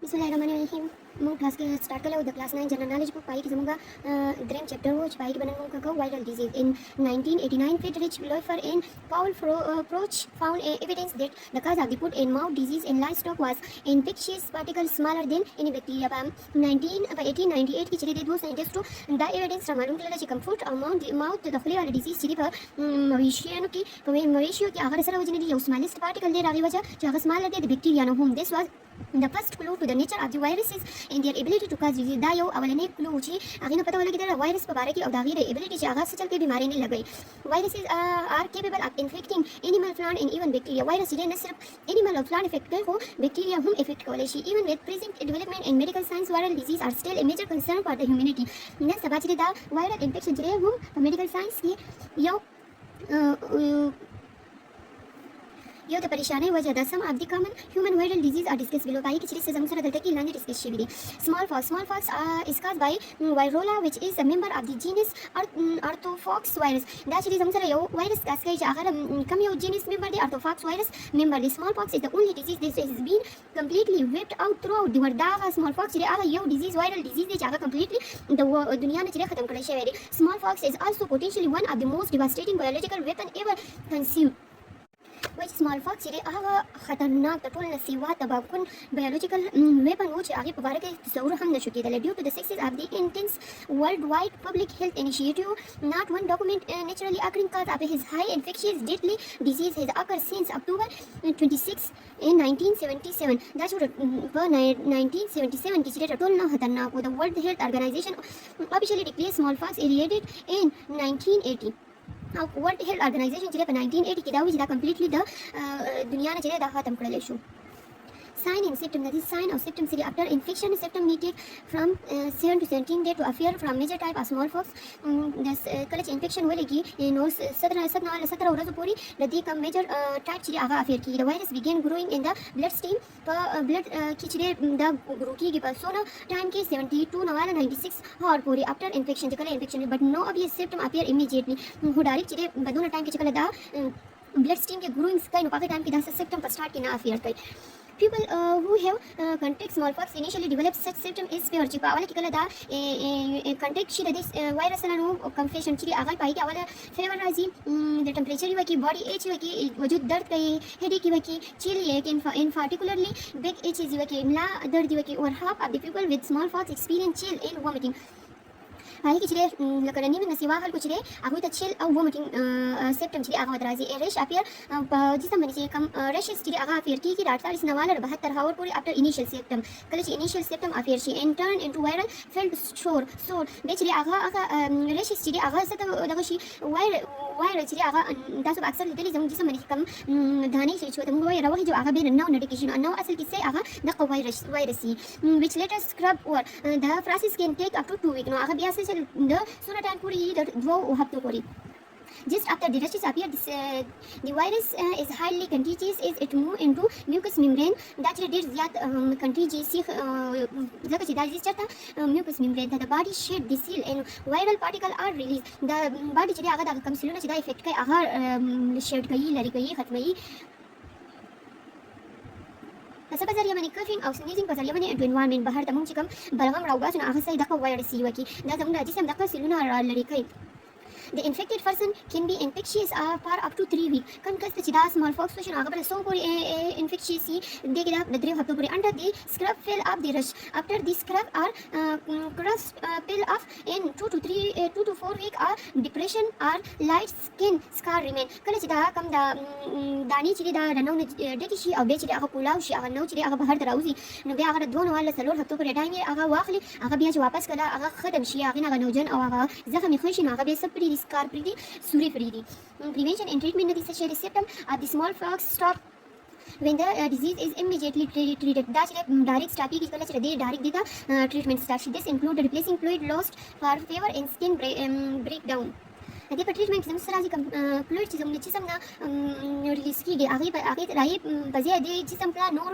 बिस्मिल्लाहिर्रहमानिर्रहीम मु क्लास के स्टार्ट कर the class 9 general knowledge book पाई की जमुगा द्रेम चैप्टर वो पाई की बनन का viral disease in 1989 Friedrich Loeffler and Paul Froch found evidence that the cause of the foot and mouth disease in livestock was infectious particles smaller than any bacteria. by 1898 की चले दो साइंटिस्ट तो the evidence से मालूम चला कि foot और mouth दखले वाले डिजीज चली पर मवेशियों की आगर सर वजन दी स्मॉलेस्ट पार्टिकल दे रागी वजह जो आगर smaller they bacteria no home this was the first clue to the nature of the viruses and their ability to cause disease. دا یو اولنی کلو چې هغه نه پته ولګی دا وایرس په باره کې او دا غیر ابیلیټي چې هغه څه چل کې بیماری نه لګي. viruses are capable of infecting animal, plant and even bacteria. وایرس دې نه صرف animal او plant افیکټ کوي خو بکټیریا هم افیکټ کولی شي. even with present development in medical science, viral disease are still a major concern for the humanity. نن سبا چې دا viral infection چې هم په medical science کې یو یو د پریشانۍ وجه ده. some of the common human viral disease are discussed below. پای کې چې څه زموږ سره دلته کې لاندې ډسکس شوي دي. small pox is caused by Virola which is a member of the genus Arthofox virus. دا چې زموږ سره یو وایرس کاس کوي چې هغه کوم یو جینس ممبر دی Arthofox virus member دی. smallpox is the only disease that has been completely wiped out throughout the world. دا هغه smallpox چې هغه یو disease viral disease دی چې هغه completely د دنیا نه چې ختم کړی شوی دی. smallpox is also potentially one of the most devastating biological weapon ever conceived. which smallpox چې هغه خطرناک د ټول نه سیوا تباه کن بایولوژیکل ویپن و چې هغې په باره کې تصور هم نشو کېدلی. due to the success of the intense worldwide public health initiative, not one document naturally occurring cause of his high infectious deadly disease has occurred since October 26 in 1977. دا چې په 1977 کې چې ټول نه خطرناک و. the World Health Organization officially declared smallpox eradicated in 1980. او ورلد هیلث ارګنایزیشن چې په 1980 کې دا وایي چې دا کمپلیټلی د دنیا نه چې دا ختم کړلی شو. sign and symptom, that is sign or symptom series after infection. Symptom may take from 7 to 17 days to appear from major type of smallpox. this کله چې انفیکشن ولګي نو 17 ورځې پورې د دې کوم میجر ټایپ چې هغه افیر کیږي. the virus begin growing in the blood stream په بلډ کې چې دا ګرو کیږي په سونه ټایم کې 72 نه 96 هور پورې after infection چې کله انفیکشن but no obvious symptom appear immediately. هو ډایرکټ چې بدون ټایم کې چې کله دا بلډ سټریم کې ګروینګ کوي نو په هغه ټایم کې دا سیمپټم په سٹارټ کې نه افیر کوي. people who have contact smallpox initially develop such symptom is fever. چې په اوله کې کله دا کنټیکټ شي د دې وایرس نه نو کنفیشن چې هغه پای کې اوله فیور راځي د ټمپریچر وکي باډي ایچ وکي وجود درد کوي هډیک وکي چیل in particularly big itches وکي ملا درد وکي or half of the people with smallpox experience chill and vomiting. هغه کې چې لکه نیمه نسیوا خلکو چې هغه ته چیل او وومټینګ سیمپټم چې هغه درازي ریش اپیر په جسم باندې چې کم ریشز چې هغه اپیر کیږي د 48 نه والا 72 هاور پورې افټر انیشل سیمپټم. کله چې انیشل سیمپټم اپیر شي ان ټرن انټو وایرل فیلډ سور د چې هغه ریشز چې هغه څه دغه شي وایرل چې هغه تاسو اکثر لیدلې زموږ جسم باندې کم دانې چې موږ وایي راوخي چې هغه به نو نوټیفیکیشن نو اصل کې سي هغه دغه وایرسي which later scrub or the process can take up to 2 weeks. نو هغه بیا څه د سونه ټایم پورې د 2 هفتو پورې. just after the rashes appear the virus is highly contagious as it move into mucous membrane. دا چې ډېر زیات contagious ځکه چې دا چېرته mucous membrane ته the body shed the seal and viral particle are released. دا body چې هغه د کوم سیلونه چې دا افیکټ کوي هغه شیډ کوي لري کوي ختموي. څه په ذریعه باندې کفینګ او سنیزینګ په ذریعه باندې انټو انوایرمنټ بهر ته موږ چې کوم بلغم راوباسو نو هغه صحیح دغه وایرس یې وکړي دا زموږ د جسم دغه سیلونه رالرې کوي. The infected person can be infectious for up to 3 weeks. کوم کس چې دا smallpox patient هغه بل سو پورې infectious دي کې دا 3 هفتو پورې under the scrub fill of the rash. after the scrub or crust pill off in 2 to 4 week or depression or light skin scar remain. کله چې دا کوم دا دانی چې دا رنو ډکی شي او به چې هغه کولاو شي هغه نو چې هغه بهر دراوزي نو بیا هغه 2 ولا 3 هفتو پورې ټایم هغه واخلي هغه بیا چې واپس کړه هغه ختم شي هغه نه نوجن او هغه زخم خو شي هغه به سپری scar pretty suri pretty. prevention and treatment of the symptom of the smallpox stop when the disease is immediately treated. دا چې direct stop کیږي کله چې د direct دغه treatment start. this include replacing fluid lost for fever and skin breakdown. د دې په ټریټمنټ کې زموږ سره راځي کوم فلویډ چې زموږ جسم نه ریلیز کیږي هغه راځي په ځای د جسم پلا نور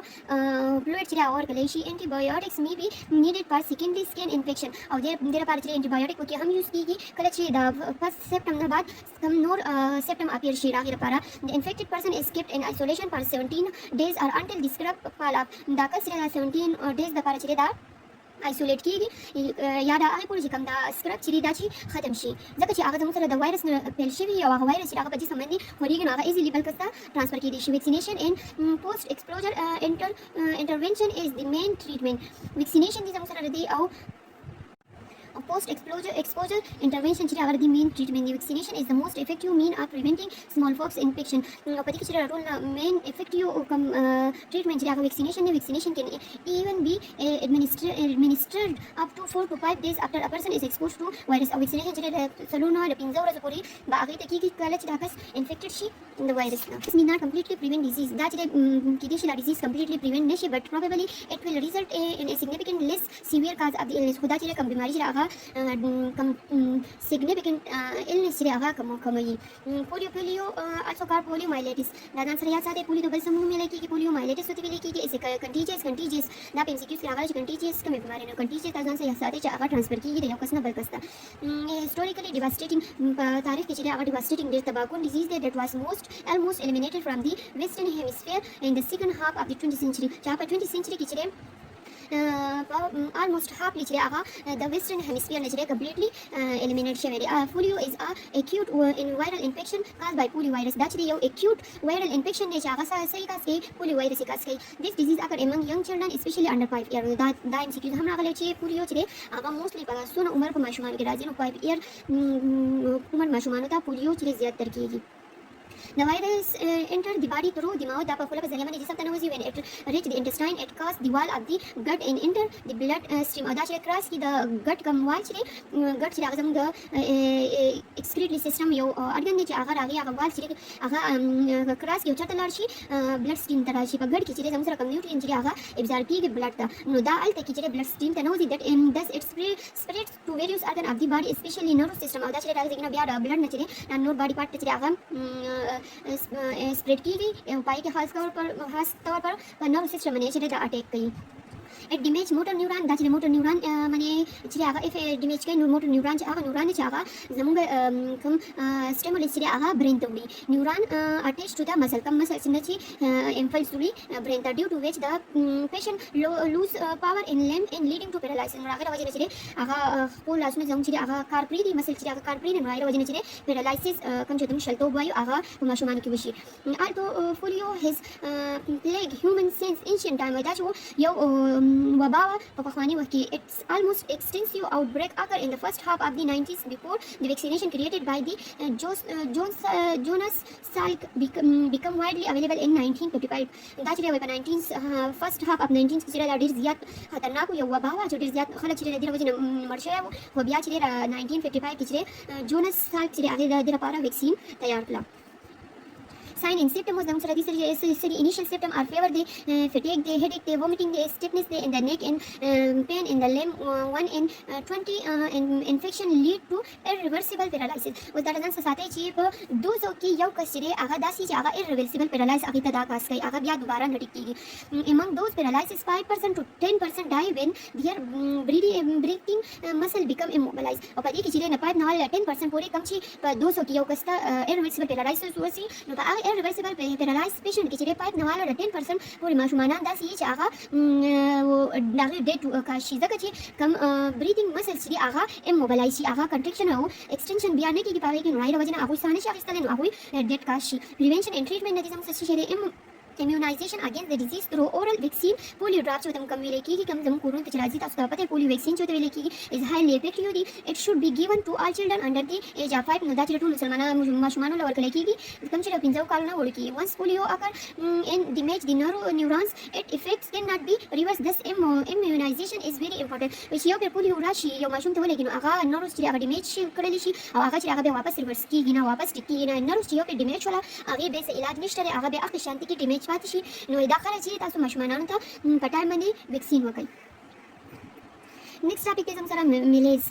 فلویډ چې راور کلی شي انټي بایوټکس می بي نیډډ فار سیکنډري سکن انفیکشن او د دې لپاره چې انټي بایوټک وکي هم یوز کیږي کله چې د فرست سپټم نه بعد کم نور سپټم اپیر شي راغی لپاره the infected person is kept in isolation for 17 days or until the scrub fall off دا کس چې 17 days د لپاره چې دا آیسولیټ کیږي یا دا هغه پورې چې کوم دا سکرب چې دا چې ختم شي ځکه چې هغه زموږ سره د وایرس نه پیل شوی او هغه وایرس چې هغه په جسم باندې خوريږي نو هغه ایزیلی بل کس ته ټرانسفر کیدی شي ویکسینیشن ان پوسټ ایکسپوجر انټرونشن از د مین ټریټمنټ ویکسینیشن دې زموږ سره دی او post exposure intervention چې هغه د مین ټریټمنټ دی ویکسینیشن از د موست افیکټیو مین اف پریونټینګ سمال پاکس انفیکشن په دې کې چې ټول مین افیکټیو کوم ټریټمنټ چې هغه ویکسینیشن دی ویکسینیشن کین ایون بی administered up to 4 to 5 days after a person is exposed to virus او ویکسینیشن چې د سلونو د 15 ورځې پورې باغې ته کیږي کله چې دا کس انفیکټډ شي د وایرس نه this may not completely prevent disease دا چې کې دې شي دا disease completely prevent نشي but probably it will result in a significant less severe cause of the illness خدا چې کوم بیماری چې هغه کم significant illness چې هغه کومي polio also called poliomyelitis دا ځان سره یاد ساتئ پولیو د بل سمونو ملي کېږي poliomyelitis ته ویل کېږي اس contagious دا په MCQ کې راغلی چې contagious کومه بیماری نه contagious ځان سره یاد ساتئ چې هغه ټرانسفر کېږي د یو کس نه بل کس ته historically devastating په تاریخ کې چې هغه devastating ډېر تباکون disease that was almost eliminated from the western hemisphere in the second half of the 20th century چې په 20th century کې چې almost half چې هغه د western hemisphere نه چې completely eliminate شوی دی polio is a acute viral infection caused by poliovirus دا چې یو acute viral infection دی چې هغه صحیح کاس کې poliovirus کاس کې this disease occur among young children especially under 5 years دا MCQ هم راغلی چې polio چې هغه mostly په سونه عمر په ماشومان کې راځي نو 5 year عمر ماشومان ته polio چې زیات تر کېږي The virus enter the body through the mouth دا په خوله په ذریعہ باندې جسم ته نوځي when it reach the intestine it cross the wall of the gut and enter the blood stream او دا چې کراس کی د gut کوم وال چې gut چې هغه زموږ د excretory system یو organ دی چې هغه راغی هغه وال چې هغه کراس یو چرته لاړ شي blood stream ته راشي په gut کې چې زموږ سره کوم نیوټرین چې هغه ابزارب کیږي blood ته نو دا الته کې چې blood stream ته نوځي that thus it spreads to various organ of the body especially nervous system او دا چې راځي نه بیا د blood نه چې نور body part ته چې هغه spread की गई उपाय के खास तौर पर nerve system में چې دا اٹیک کوي it damage motor neuron دا چې motor neuron باندې چې هغه if damage کوي motor neuron چې هغه neuron چې هغه زموږ کوم stimulus چې هغه brain ته وړي neuron attached to the muscle کوم muscle چې impulse وړي brain ته due to which the patient lose power in limb and leading to paralysis نو هغه وجه چې هغه خپل لاسونه زموږ چې هغه کار پری دي muscle چې هغه کار پری نه هغه وجه چې paralysis کوم چې موږ شلتو وایو هغه په ماشومان کې وشي although polio has plagued humans since ancient time دا چې یو وبا په پخواني وخت کې it's almost extensive outbreak occurred in the first half of the 90s before the vaccination created by the Jonas Salk become widely available in 1955 دا چې په 19 first half of 19 کې دا ډیر زیات خطرناک یو وبا چې ډیر زیات خلک چې د وجه مړ شوی او بیا چې 1955 کې چې جونس سالک چې هغه د لپاره ویکسین تیار کړ sign and symptoms of the initial symptom are fever the fatigue the headache the vomiting the stiffness the in the neck and pain in the limb 1 in 20 infection lead to irreversible paralysis was that ځان ساتي چې په 200 کې یو کس چې هغه داسې چې هغه irreversible paralysis هغه ته دا کاس کوي هغه بیا دوباره نه ټیکيږي among those paralysis 5% to 10% die when their breathing muscle become immobilized او په دې کې چې نه 5 نه 10% پورې کم چې په 200 کې یو کس ته irreversible paralysis وسی نو په irreversible paralysis patient کې چې 5 نه 10% پورې ماشومان داسې چې هغه دغه ډیټ کاشي ځکه چې کم breathing muscle چې هغه immobilize شي هغه contraction او extension بیا نه کېږي په هغه کې نو راځي نه هغه ستانه شي اخیستل نو هغه ډیټ کاشي prevention and treatment د دې څه شي immunization against the disease through oral vaccine polio drops چې کوم ویل کېږي کوم زموږ کورونه ته راځي تاسو ته پته polio vaccine چې ویل کېږي is highly effective it should be given to all children under the age of 5 نو دا چې ټول مسلمانانو ماشومانو لور کړی کېږي کوم چې 15 کالونه وړ کېږي once polio occur and damage the neurons it effects cannot be reversed this immunization is very important which یو په polio راشي یو ماشوم ته ولګي نو هغه neurons چې هغه damage شي کړل شي او هغه چې هغه به واپس ریورس کیږي نه واپس ټیکي نه neurons چې یو په damage ولا هغه به علاج نشته هغه به اخر شانتي کې damage پاتې شي نو دا خلک چې تاسو ماشومانانو ته په ټایم باندې ویکسین وکړئ نیکسټ ټاپک کې زموږ سره میلیز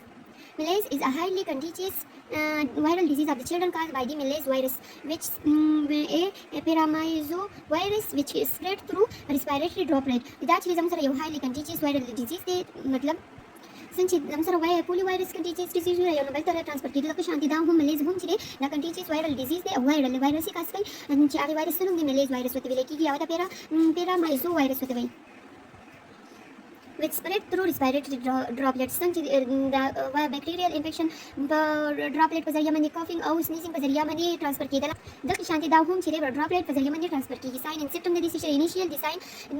Malaise is a highly contagious viral disease of the children caused by the malaise virus, which a paramyxovirus which is spread through respiratory droplet. دا چې زموږ سره یو highly contagious viral disease دی، مطلب څنګه چې زموږ سره وایي پولیو وایرس contagious disease یو نه بل ته ترانسفر کېږي، دغه شانتي دا هم ملیز هم چې دی دا contagious viral disease دی او viral وایرس یې کاس کوي چې هغه وایرس نوم دی ملیز وایرس ورته ویل کېږي او دا paramyxovirus ورته وایي which spread through respiratory droplets. څنګه چې bacterial infection په droplet په ذریعہ باندې coughing او sneezing په ذریعہ باندې ترانسفر کېدل. دغه شانتي دا هم چې droplet په ذریعہ باندې ترانسفر کېږي. sign and symptom د دې چې initial the sign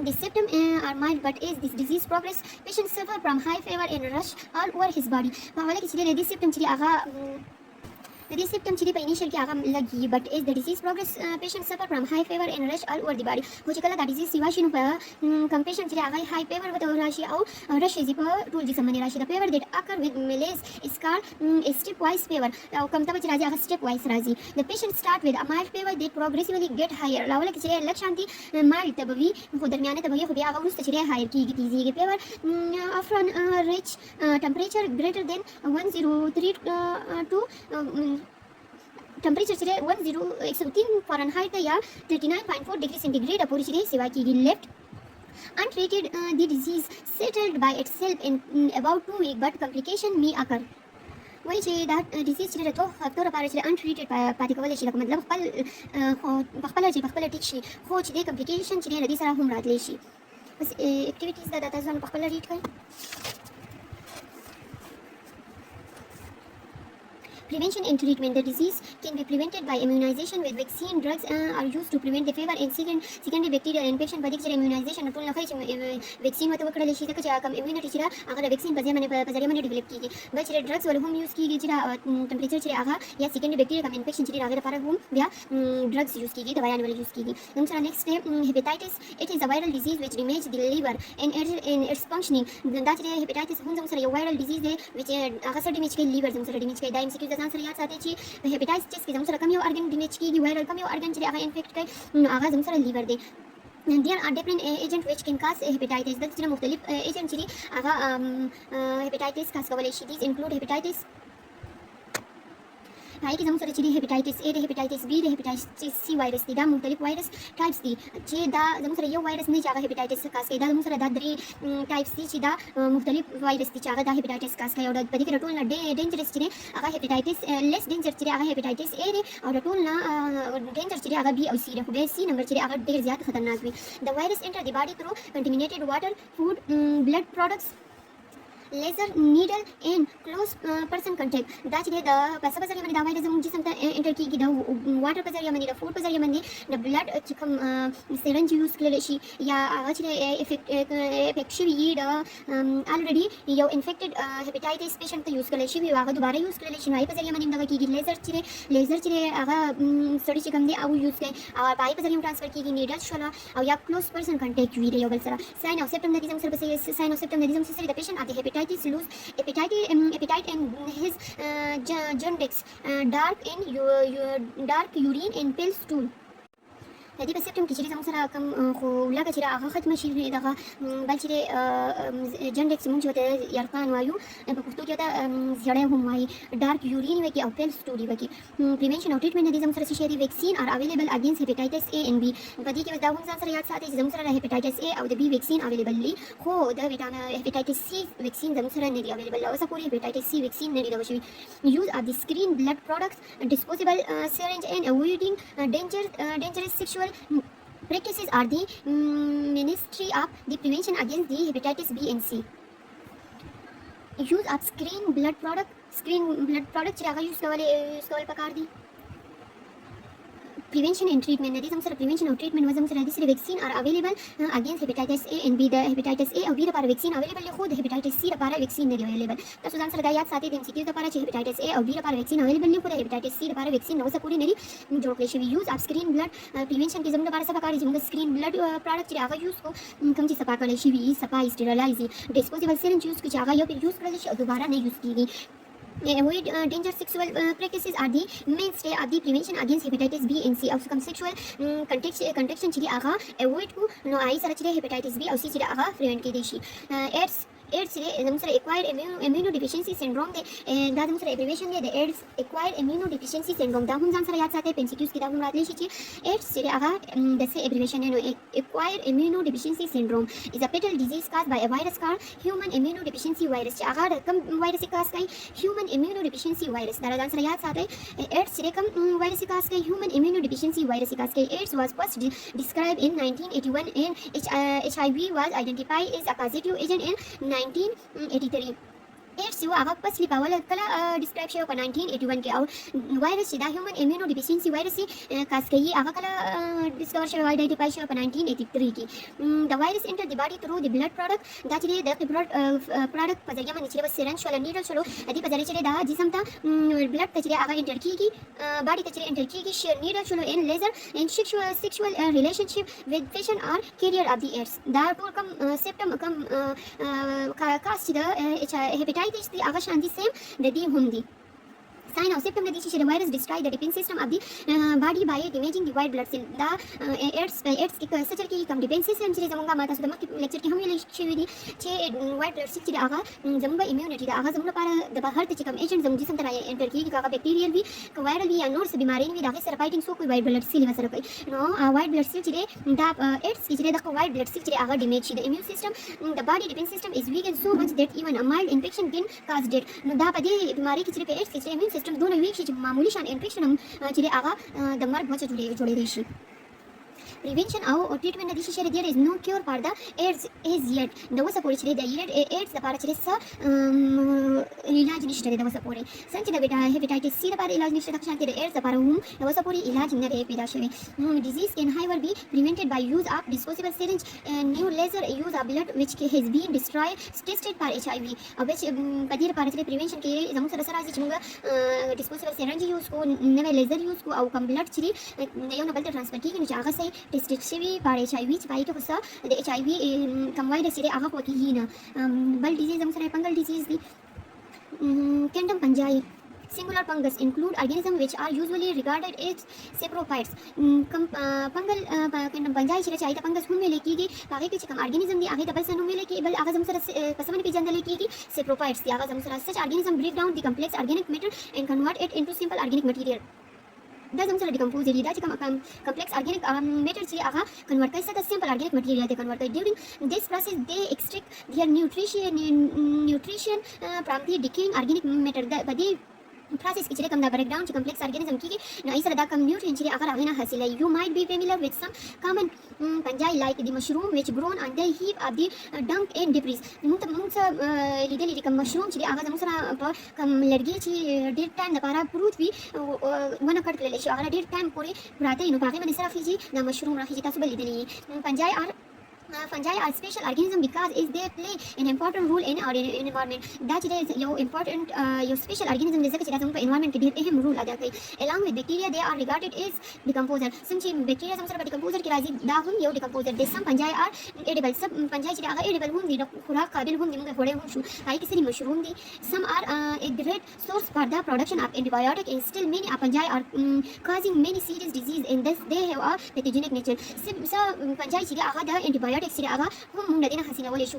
the symptom are mild, but as this disease progress patient suffer from high fever and rush all over his body. په حواله کې چې د دې symptom چې هغه The symptom چې په initial کې هغه لګي but as the disease progress patient suffer from high fever and rush all over the body. خو چې کله دا disease سیوا شي نو په کم patient چې هغه high fever وته راشي او rush یې په ټول جسم باندې راشي. The fever that occur with malaise is called a stepwise fever. او کوم ته چې راځي هغه stepwise راځي. The patient start with a mild fever that progressively get higher. لاول کې چې لږ شانتي mild ته وي خو درمیانه ته وي خو بیا هغه وروسته چې higher کېږي تیزیږي. fever often reach temperature greater than 103 to temperature چې 103 فahrenheit یا 39.4 degree centigrade پورې چې سیوا کېږي. left untreated the disease settled by itself in about 2 weeks but complication may occur. وایي چې دا disease چې څو هفتو لپاره چې untreated پاتې کولی شي، لکه مطلب خپله ټیک شي خو چې د complication چې له دې سره هم راتلی شي. بس activities دا تاسو په خپله ریډ کړئ. Prevention and treatment. The disease can be prevented by immunization with vaccine. Drugs are used to prevent the fever and secondary bacterial infection. په دې کې immunization ټول نه ښایي چې vaccine ورته وکړلی شي ځکه چې کوم immunity چې ده هغه د vaccine په ذریعه باندې ډیولپ کېږي. بل چې drugs ول هم یوز کېږي چې temperature چې هغه یا secondary bacterial کوم infection چې هغه لپاره هم بیا drugs یوز کېږي، دوايان ول یوز کېږي. نمبر next hepatitis. It is a viral disease which damages the liver and its functioning. دا چې hepatitis هم زموږ سره یو viral disease دی which هغه سره damage کوي liver زموږ سره damage کوي. دا MCQ ځان سره یاد ساتئ چې په هیپاټایټس کې زموږ سره کوم یو ارګن ډیمیج کېږي، وایرل کوم یو ارګن چې هغه انفیکټ کوي هغه زموږ سره لیور دی. There are different agents which can cause hepatitis. دا چې مختلف ایجنټ چې هغه هیپاټایټس کاس کولی شي. These include hepatitis پای کې زموږ سره چې هیپاټایټس A د هیپاټایټس B د هیپاټایټس C وایرس دی. دا مختلف وایرس ټایپس دي چې دا زموږ سره یو وایرس نه چې هغه هیپاټایټس کاس کوي. دا زموږ سره دا درې ټایپس دي چې دا مختلف وایرس دي چې هغه دا هیپاټایټس کاس کوي. او د دې کې ټول نه ډینجرس چې هغه هیپاټایټس لیس ډینجر چې هغه هیپاټایټس A دی او د ټول نه ډینجر چې هغه B او C دی. خو به C نمبر چې هغه ډیر زیات خطرناک وي. The virus enter the body through contaminated water, food, blood products, laser needle and close person contact. دا چې د پسه په ذریعه باندې دا وایرس زموږ جسم ته انټر کېږي، د واټر په ذریعه باندې، د فوډ په ذریعه باندې، د بلډ چې کوم سرنج یوز کړلی شي یا هغه چې افیکټ شوي وي د الریډي یو انفیکټډ هیپاټایټس پیشنټ ته یوز کړلی شي هغه دوباره یوز کړلی شي نو هغې په ذریعه باندې دغه کېږي. لیزر چې هغه سړي چې کوم دی او یوز کوي او په هغې په ذریعه ټرانسفر کېږي. نیډل شوله او یا کلوز پرسن کنټیکټ وي د یو بل سره. ساین او سیمپټم د دې زموږ سره ساین او سیمپټم د دې زموږ سره د پیشنټ of the hepatitis lose appetite and his jaundice, dark urine and pale stool. د دې په سیمپټم کې چې زموږ سره کوم خو لکه چې هغه ختمه شي دغه بل چې جنډکس مونږ ورته یرقان وایو په پښتو کې ورته زیړی هم وایي. ډارک یورین وکړي او پیل سټوري وکړي. پریوینشن او ټریټمنټ د دې زموږ سره څه شی دی؟ ویکسین آر اویلیبل اګینسټ هیپاټایټس A and B. په دې کې دا هم ځان سره یاد ساتئ چې زموږ سره د هیپاټایټس A او د B ویکسین اویلیبل دي خو د هیپاټایټس C ویکسین زموږ سره نه دی اویلیبل. اوسه پورې هیپاټایټس C ویکسین نه دی دا شوی. یوز اف د سکرین بلډ پروډکټس disposable syringe and avoiding dangerous sexual practices are the ministry of the prevention against the hepatitis B and C. Use of screen blood product چې هغه یوز کول پکار دي. prevention and treatment د دې زموږ سره prevention او treatment و زموږ سره د vaccine are available against hepatitis A and B. د hepatitis A او B لپاره vaccine available دی خو د hepatitis C لپاره vaccine نه دی available. تاسو ځان سره دا یاد ساتئ د MCQ لپاره چې hepatitis A او B لپاره vaccine available دی خو د hepatitis C لپاره vaccine نو څه پوری نه دی جوړ کړی شوی. use of screen blood prevention کې زموږ لپاره څه پکار دي؟ زموږ screen blood product چې هغه یوز کو کوم چې صفا کړی شوی صفا sterilize disposable syringe یوز کړي چې هغه یو پیر یوز کړل شي او دوباره نه یوز کیږي. Avoid dangerous sexual practices are the mainstay of the prevention against hepatitis B and C. او کوم sexual contact چې هغه avoid کو نو آی سره چې hepatitis B او C چې هغه prevent کېدی شي. AIDS AIDS زمسر acquired immunodeficiency syndrome دے دا زمسر abbreviation دے AIDS acquired immunodeficiency syndrome دا هم ځان سره یاد ساتئ MCQs کې دا هم راتلی شي چې AIDS چې هغه د څه abbreviation دی نو acquired immunodeficiency syndrome is a fatal disease caused by a virus called human immunodeficiency virus چې هغه کوم وایرس کاس کوي human immunodeficiency virus دا ځان سره یاد ساتئ AIDS چې کوم وایرس کاس کوي human immunodeficiency virus کاس کوي AIDS was first described in 1981 and HIV was identified as a causative agent in 1983 AIDS یو هغه پسلی په اول کله ډیسکرایب شوی په 1981 کې او وایرس چې دا هیومن ایمونوډیفیشنسي وایرس کاس کوي هغه کله ډیسکور شوی آیډنټیفای شوی په 1983 کې د وایرس انټر د باډي تھرو د بلډ پروډکټ دا چې د بلډ پروډکټ په ځای باندې چې بس سرنج ولا نیډل شلو دې په ځای چې دا جسم ته بلډ ته چې هغه انټر کیږي باډي ته چې انټر کیږي شیر نیډل شلو ان لیزر ان سیکشوال ریلیشنشپ ود پیشنټ اور کیریئر اف دی ایډز دا ټول کوم سیمپټم کوم کاس چې د هیپاټایټس دی هغه شان دي سیم د دې هم دي sign or symptom that the virus destroy the defense system of the body by damaging the white blood cell دا AIDS کې سچر کې کوم defense system چې زمونږه ماته سره مکه لیکچر کې هم ویل شوی دي چې white blood cell چې هغه زمونږه immunity دا هغه زمونږ لپاره د بهر ته چې کوم ایجنټ زموږ جسم ته انټر کیږي هغه بکټیریل وي که وایرل وي یا نور څه بیماری وي دا هغه سره فایټینګ سو کوئی white blood cell سره کوي نو white blood cell چې دا AIDS کې چې دا white blood cell چې هغه ډیمیج شي د immune system the body defense system is weakened so much that even a mild infection can cause death نو دا په دې بیماری کې چې AIDS کې immune system دونه ویک شي چې معمولی شان انفیکشن هم چې هغه د مرګ وجه جوړېدای شي prevention او treatment د شي there is no cure for the AIDS is yet د وسه پورې چې د AIDS لپاره چې څه علاج نشته د وسه پورې څنګه د هیپاټایټس C لپاره علاج نشته د شانتي د AIDS لپاره هم د وسه پورې علاج نه دی پیدا شوی disease can however be prevented by use of disposable syringe new laser use of blood which has been destroyed tested for HIV او چې په دې لپاره چې prevention کې زموږ سره راځي چې موږ disposable syringe use کو نوې لیزر یوز کو او کم بلډ چې یو نه بل ته ترانسفر کیږي چې هغه صحیح ټیسټ شوی پر HIV چې پای کې خو د HIV کم وایرس چې هغه پکې نه بل ډیزیز هم سره فنګل ډیزیز دي کینډم پنجای Singular fungus include organisms which are usually regarded as saprophytes. Fungal Panjai چې چایته fungus هم ویل کېږي هغه کې چې کوم organism دي هغه د بل څه نوم ویل کېږي بل هغه زم سره پسمن پیژندل کېږي saprophytes دي هغه زم سره such organism break down the complex organic matter and convert it into simple organic material. دا زموږ سره ډیکمپوز دي دا چې کوم کمپلیکس ارګینیک میټر چې هغه کنورټ کوي څه سمپل ارګینیک مټیریال ته کنورټ کوي ډیورینګ دیس پروسس دے ایکسټریکټ دیयर نیوټریشن فرام دی ډیکینګ ارګینیک میټر په دې process کې چې کوم دا break down چې complex organism کېږي نو ای سره دا کوم nutrient چې هغه راغلی نه حاصلای you might be familiar with some common fungi like the mushroom which grown on the heap of the dung and debris موږ لیدلې دي کوم مشروم چې هغه زموږ سره په کوم لرګي چې ډېر ټایم لپاره پروت وي ونه کټ کړلی شي هغه ډېر ټایم پورې پراته وي نو په هغې باندې سره خیږي دا مشروم راخیږي تاسو به لیدلي fungi are special organism because they play an important role in our environment دا چې یو important یو special organism دی ځکه چې دا زموږ په environment کې ډېر اهم رول ادا کوي along with bacteria they are regarded as decomposer څنګه چې bacteria زموږ سره په decomposer کې راځي دا هم یو decomposer دی some fungi are edible some fungi چې هغه edible هم دي د خوراک قابل هم دي موږ خوړی هم شو هغې کې څه مشروم دي some are a great source for the production of antibiotic and still many fungi are causing many serious disease and thus they have a pathogenic nature fungi چې هغه د antibiotic چې هغه هم موږ د دې نه حاصلولی شو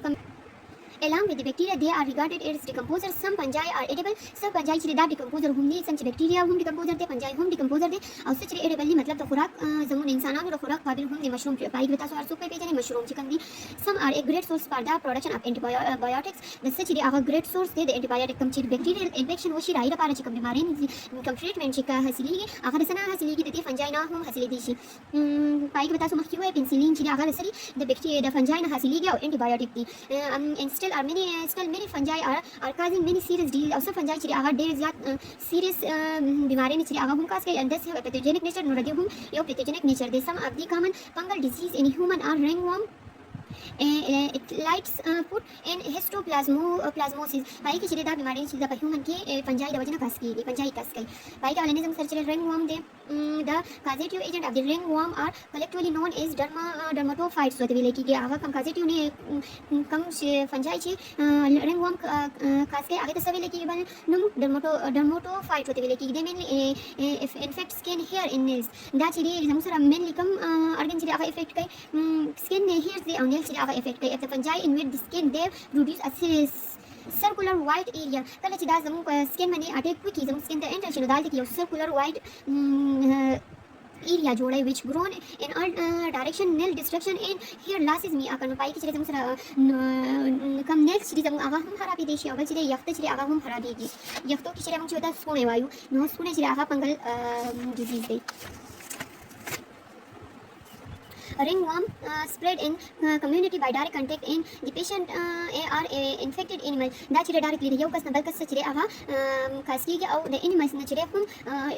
along with the bacteria they are regarded as decomposers some fungi are edible some fungi چې دا decomposer هم دي څنګه چې bacteria هم decomposer دي fungi هم decomposer دي او څه چې edible دي مطلب د خوراک زموږ انسانانو د خوراک قابل هم دي مشروم پای کې تاسو هر څوک پیژنئ مشروم چې کوم دي some are a great source for the production of antibiotics د څه چې هغه great source دی د antibiotic کوم چې bacterial infection وشي راځي لپاره چې کوم بیماری کوم treatment چې حاصلېږي هغه د څه نه حاصلېږي د دې fungi نه هم حاصلېدی شي پای کې تاسو مخکې وایي penicillin چې هغه سری د bacteria د fungi نه حاصلېږي او antibiotic دي and still many fungi are causing many serious disease also fungi چې هغه ډېر زیات serious بیماری نه چې هغه هم کاس کوي and this have a pathogenic nature نو ردی هم یو pathogenic nature دي some of the common fungal disease in human are ringworm it lights foot and histoplasmosis پای کې چې دا بیماری چې په هیومن کې fungi د وجه نه کاس کیږي fungi کاس کوي پای کې اولنیزم سره چې ringworm دی the causative agent of the ringworm are collectively known as dermatophytes وته ویل کېږي هغه کوم causative نه کوم fungi چې ringworm کاس کوي هغه ته څه ویل کېږي بل نو dermatophyte وته ویل کېږي mainly infect skin hair and nails دا چې زموږ سره mainly کوم organ چې هغه افیکټ کوي skin hairs دی او nails چې چې هغه افیکټ کوي. if the fungi invade the skin they produce a circular white area. کله چې دا زموږ په سکین باندې اټیک وکړي زموږ سکین ته انټر شي نو دلته کې یو circular white area جوړي which grown in all direction nil destruction in here losses me اکه نو پای کې چې زموږ سره کم نیل چې زموږ هغه هم خرابې دي شي او بل چې یخته چې هغه هم خرابېږي. یختو کې چې موږ چې دا سونه وایو نو سونه چې هغه فنګل ډیزیز دی. Ringworm spread in community by direct contact in the patient or infected animal. دا چې ډایرکټلی یو کس نه بل کس چې هغه کاس کیږي او د انیملز نه چې هم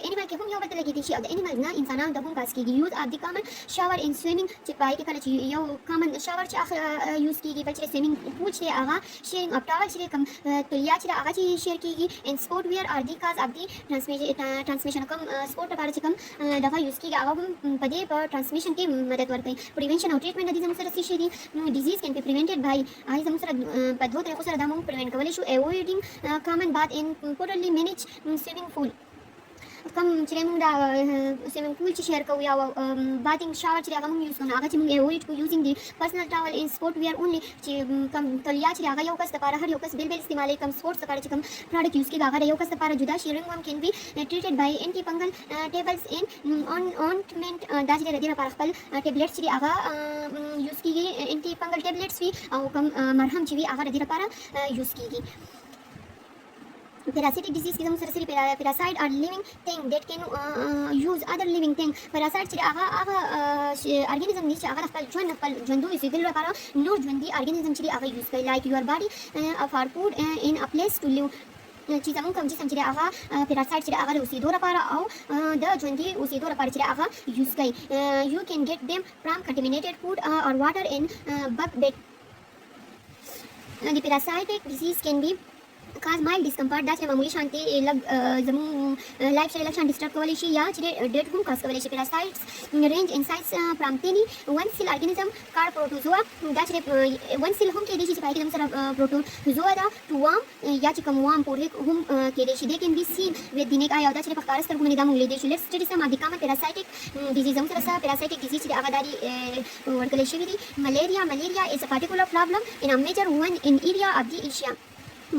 انیمل کې هم یو بل ته لګیدي شي او د انیملز نه انسانانو ته هم کاس کیږي. یوز اف د کامن شاور ان سویمینګ چې پای کې کله چې یو کامن شاور چې یوز کیږي بل چې سویمینګ پول چې هغه شیرینګ اف ټاول چې کوم تلیا چې هغه چې شیر کیږي ان سپورت ویر ار دی کاز اف دی ټرانسمیشن کوم سپورت لپاره چې کوم دغه یوز کیږي هغه هم په دې په ټرانسمیشن کې مدد ورکوي. prevention or treatment د دې زموږ سره څه دي نو disease can be prevented by زموږ سره په دوه طریقو سره دا موږ پریوینټ کولی شو. avoiding common bath in poorly managed swimming pool. کم چې موږ دا سویمینګ پول چې شیر کوو یا باثینګ شاور چې هغه موږ یوز کوو هغه چې موږ اوایډ کوو یوزینګ دی پرسنل ټاول ان سپورت ویر اونلی چې کم تلیا چې هغه یو کس لپاره هر یو کس بیل استعمالوي کم سپورټس لپاره چې کم پروډکټ یوز کیږي هغه یو کس لپاره جدا شي. ringworm can be treated by anti fungal tablets in ointment. دا چې د دې لپاره خپل ټابلیټ چې هغه یوز کیږي انټي فنګل ټابلیټس وي او کم مرهم چې وي هغه د دې لپاره یوز کیږي. parasitic disease کې زموږ سره سری parasite are living thing that can use other living thing. parasite چې هغه ارګانیزم دي چې هغه خپل ژوندو اوسېدلو لپاره نور ژوندي ارګانیزم چې هغه یوز کوي like your body for food in a place to live. چې زموږ کوم جسم چې هغه parasite چې هغه اوسېدو لپاره او د ژوندي اوسېدو لپاره چې هغه یوز کوي. you can get them from contaminated food or water in bug bed. the parasitic disease can be cause mild discomfort. دا چې معمولی شانتي لږ زموږ لایف سټایل لږ شان ډسټرب کولی شي یا چې ډېر هم کاز کولی شي. parasites range in size from tiny one cell organism called protozoa. دا چې one cell هم کېدای شي چې پای کې سره protozoa ده to worm یا چې کوم worm پورې هم کېدای شي. they can be seen with the naked eye او دا چې په ښکاره سترګو باندې دا موږ لیدلی شو. let's study some of the common parasitic disease. زموږ سره parasitic disease چې هغه داري ورکړل شوي دي. malaria is a particular problem in a major one in area of the Asia.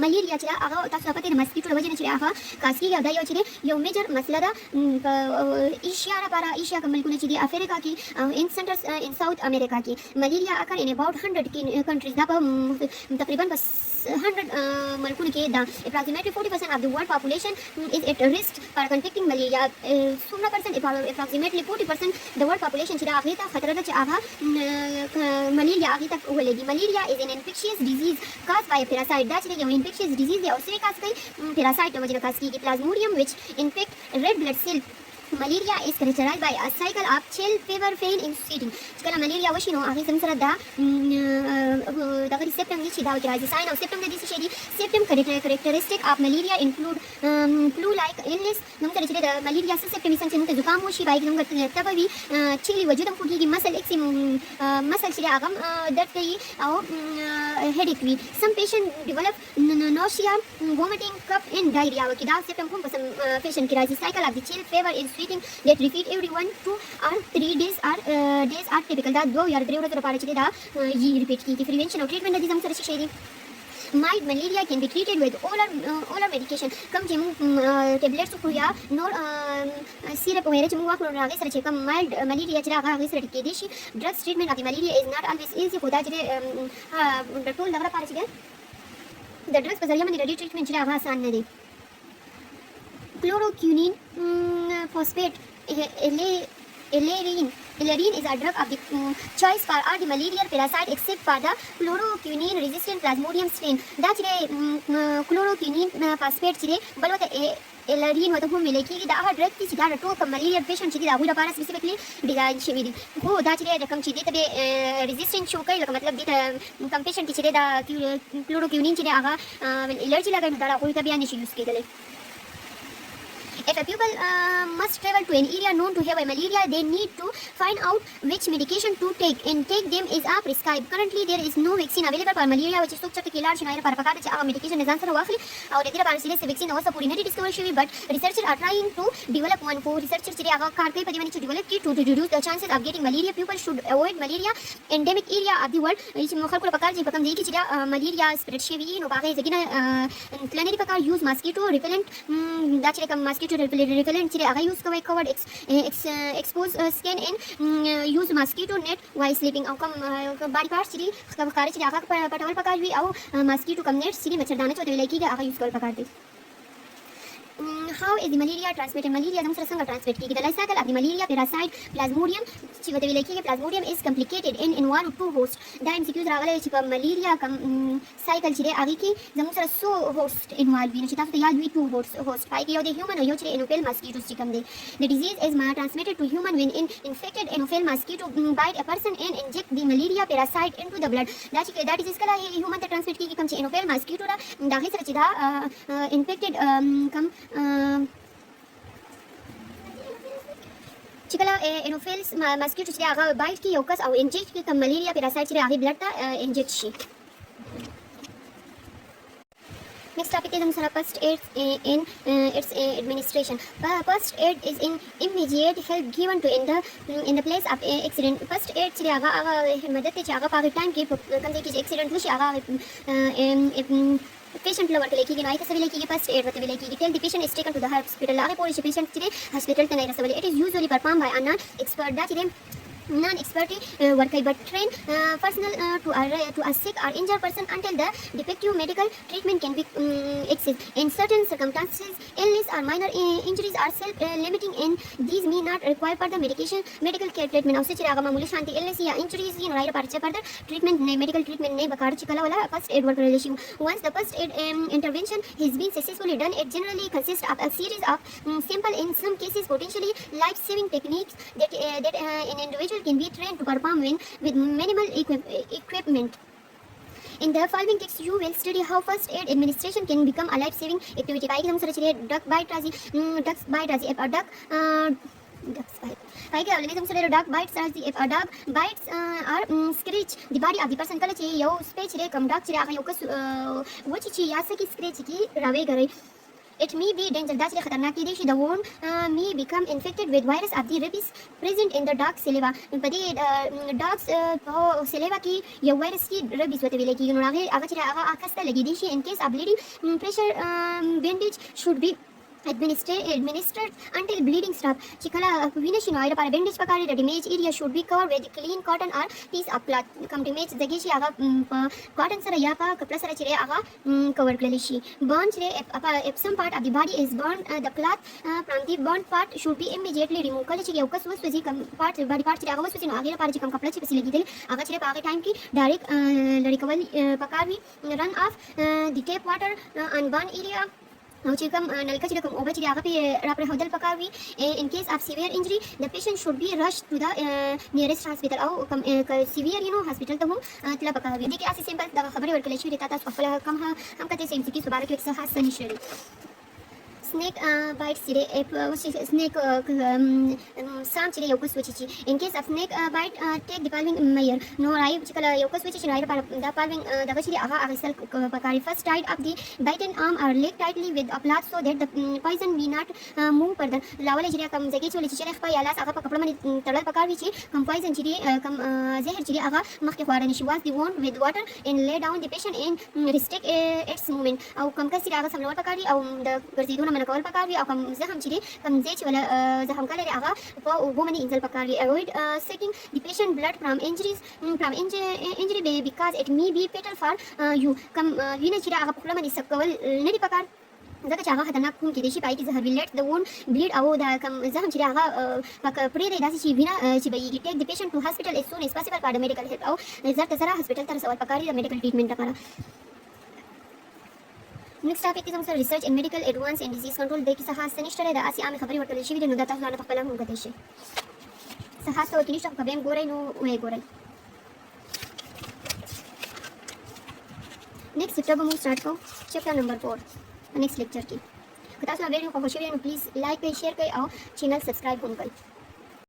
ملیریا چې هغه تاسو پته د مسکیټو د وجې نه چې هغه کاس کېږي او دا یو میجر مسله ده په ایشیا لپاره. ایشیا کوم ملکونه چې دي افریقا کې ان سنټرز ان ساوث امریکا کې. ملیریا اکر ان اباوټ 100 کنټریز دا په تقریبا 100 ملکونو کې ده. approximately 40% of the world population is at risk for contracting malaria. څومره پرسنټ approximately 40% د world population چې دا هغې ته خطر ده چې هغه ملیریا هغې ته ولګي. malaria is an infectious disease caused by a parasite. دا چې یو infectious disease دی او څه کاز کوي parasite د وجې نه کاز کېږي. plasmodium which infect red blood cell. malaria is characterized by a cycle of chill fever pain in sweating. چې کله malaria وشي نو هغې زموږ سره دا دغه سیمپټم دي چې دا ورکې راځي. sign او symptom د دې څه شی دي. symptom characteristic of malaria include flu like illness. زموږ سره چې د malaria څه symptom چې موږ ته زکام وشي پای کې زموږ تبه وي چیلي وجود هم خوږېږي مسل اکسیم مسل چې هغه هم درد کوي او headache وي. some patient develop nausea vomiting cough and diarrhea. وکې دا symptom هم په some patient کې راځي. cycle of the chill fever in that repeat every 1 to 3 days are typical. دا 2 یا 3 ورځې لپاره چې دا ریپیټ کیږي. prevention او treatment د دې زموږ سره څه شی دي. mild malaria can be treated with oral medication. کوم چې موږ ټابلیټس وخورو یا نور سیرپ وغیره چې موږ واخلو نو هغې سره چې کوم mild malaria چې هغه هغې سره ټیک کېدای شي. drugs treatment of the malaria is not always easy. خو دا چې د ټول دغه لپاره چې دی د ډرګس په ذریعه باندې د دې ټریټمنټ چې هغه آسان نه دی. chloroquine phosphate Ilerine is a drug of the choice for all the malarial parasite except for the chloroquine resistant plasmodium strain. دا چې chloroquine phosphate چې بل وته Ilerine وته هم ویل کېږي. دا هغه ډرګ دی چې دا د ټول کوم malarial patient چې دي د هغوی لپاره سپیسیفیکلی ډیزاین شوي دي. خو دا چې د کوم چې دې ته به resistant شو کوي لکه مطلب دې ته کوم پیشنټ چې د chloroquine چې دی هغه الرجي لګوي نو دا هغوی ته بیا نشي یوز کېدلی. If a pupil must travel to an area known to have a malaria, they need to find out which medication to take and take them is prescribed. Currently, there is no vaccine available for malaria, which is سوق کې لاړ شي نه پر پکار چې هغه medication نه ځان سره واخلي او د دې لپاره چې vaccine اوسه پورې نه ډیسکور شوی but researchers are trying to develop one for researchers چې هغه کار کوي په دې باندې چې develop کړي to reduce the chances of getting malaria. People should avoid malaria endemic area of the world. چې خلکو لپاره پکار چې په کوم ځای کې چې malaria spread شوی نو هغه ځکه کلینری پکار use mosquito repellent دا چې کوم mosquito repellent چې هغه use کوي covered expose skin and use mosquito net while sleeping او کوم body parts چې کوم کار چې هغه پټول پکار وي او mosquito کوم net چې مچردانه چې ویل کېږي هغه use کول پکار دي. How is the malaria transmitted? Malaria زموږ سره څنګه transmit کیږي؟ The life cycle of the malaria parasite plasmodium چې وته ویل کېږي plasmodium is complicated in one or two hosts. دا MCQ راغلی چې په malaria کوم cycle چې دی هغه کې زموږ سره څو host involved وي نو چې تاسو ته یاد وي two host پای کې یو د human او یو چې anopheles mosquitoes چې کوم دی. The disease is transmitted to human when infected anopheles mosquito bite a person and inject the malaria parasite into the blood. دا چې دا disease کله human ته transmit کیږي کوم چې anopheles mosquito را داخل سره چې دا infected کوم چې کله انوفیلس ماسکیټو چې هغه بایټ کې یو کس او انجیکټ کې کوم ملیریا پیراسایټ چې هغه بلډ ته انجیکټ شي. Next topic is first aid in its administration. First aid is in immediate help given to in the place of accident. First aid چې هغه مدد چې هغه په ټایم کې کوم ځای کې accident وشي هغه patient له ورکړل کېږي نو هغه څه ویل کېږي first aid ورته ویل کېږي. Till the patient is taken to the hospital هغه پورې چې patient چې hospital ته نه رسولي. It is usually performed by a non-expert دا چې non-expert work but trained personnel to a sick or injured person until the defective medical treatment can be accessed. In certain circumstances, illness or minor injuries are self-limiting and these may not require further medical care treatment. او چې هغه معمولی شانتي illness یا injuries یې نو راځي پارچه further treatment نه medical treatment نه بکار چې کله ولا first aid ورکړل شي. Once the first aid intervention has been successfully done, it generally consists of a series of simple, in some cases potentially life-saving techniques that an individual can be trained to perform with minimal equipment. In the following text, you will study how first aid administration can become a life-saving activity. By example, duck bite razi, ducks bite razi. If a duck ducks bite. By example, duck bites razi. If a dog bites or scratch the body of the person, kala che yo speech re kam duck che aga yo kas wo chi yasa ki scratch ki rawe garai. It may be dangerous. That's the khatarnak ki deshi. The wound may become infected with virus of the rabies present in the dog's saliva. But the dog's saliva ki ya virus ki rabies wate vile ki no age aga akasta lagi deshi. In case of bleeding, pressure bandage should be administered until bleeding stop. Chikala vinish no ida para bandage pakari. The damaged area should be covered with clean cotton or piece of cloth. Come damage zagishi aga cotton sara ya pa kapla sara chire aga cover klalishi. Burn chire if some part of the body is burned, the cloth from the burnt part should be immediately removed. Kala chire ukas was physi part body part chire aga was physi no agera para chikam kapla chire physi lagi dele aga chire pa time ki direct recovery pakari run off the tap water on burn area. Now, chikam nalka chikam over chiri aga pe rapre hodal pakawi. In case of severe injury, the patient should be rushed to the nearest hospital. Au severe hospital to tila pakawi. Dekhi asi simple da khabar warkale shi reta ta afla kam hum kate se MCQ subar ke eksa has sanishari. Snake bites chire snake sam chire yokus wichi. In case of snake bite, take the following measure. No rai chikala yokus wichi no rai the following the chire aga agisal pakari. First tie up the bitten arm or leg tightly with a cloth so that the poison may not move further. Lawale chire kam zagi chole chire khpa yalas aga kapla mani tadal pakari chi kam poison chire kam zehar chire aga makhke khwara nishi. Wash the wound with water and lay down the patient and restrict its movement. Au kam ka chire aga samlawal pakari au the garziduna kawal pakari au kam zaham chiri kam zech wala zaham kala aga po woman injal pakari. Avoid sucking the patient blood from injury because it may be fatal for you. Kam vina chira aga pukla mani sakawal nadi pakar zaka chaga khatarnak khun ki deshi pai ki zahar will let the wound bleed au da kam zaham chira aga pak pre de dasi chi vina chi bai take the patient to hospital as soon as possible for the medical help au zar tasara hospital tar sawal pakari the medical treatment takara. Next topic is research in medical advance and disease control. Dekhi sahas sanister da asi ame khabari warkale shi video data zana pakala hu gateshi. Sahas to kinish kabem gorai no we gorai. Next chapter we start ko chapter number 4. Next lecture ki Kata sa video ko share mo please like kay share kay channel subscribe hon kay.